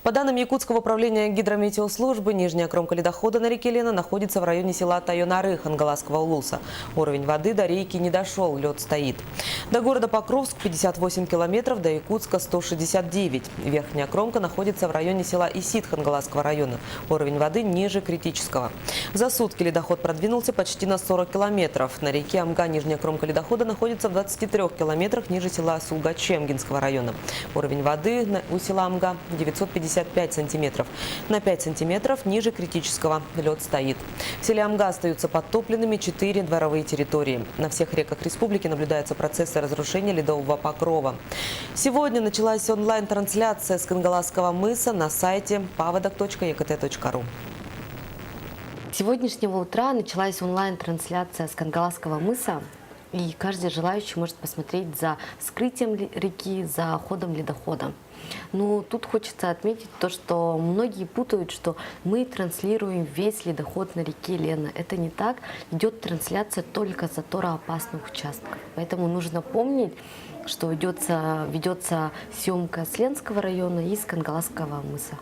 По данным Якутского управления гидрометеослужбы, нижняя кромка ледохода на реке Лена находится в районе села Тайонары Хангаласского улуса. Уровень воды до рейки не дошел, лед стоит. До города Покровск 58 километров, до Якутска 169. Верхняя кромка находится в районе села Исид Хангаласского района. Уровень воды ниже критического. За сутки ледоход продвинулся почти на 40 километров. На реке Амга нижняя кромка ледохода находится в 23 километрах ниже села Сулгачемгинского района. Уровень воды у села Амга 955 сантиметров. На 5 сантиметров ниже критического. Лед стоит. В селе Амга остаются подтопленными 4 дворовые территории. На всех реках республики наблюдаются процессы разрушения ледового покрова. Сегодня началась онлайн-трансляция с Кангаласского мыса на сайте pavadok.ekt.ru. С сегодняшнего утра началась онлайн-трансляция с Кангаласского мыса, и каждый желающий может посмотреть за скрытием реки, за ходом ледохода. Но тут хочется отметить то, что многие путают, что мы транслируем весь ледоход на реке Лена. Это не так. Идет трансляция только затороопасных участков. Поэтому нужно помнить, что ведется съемка с Ленского района и с Кангаласского мыса.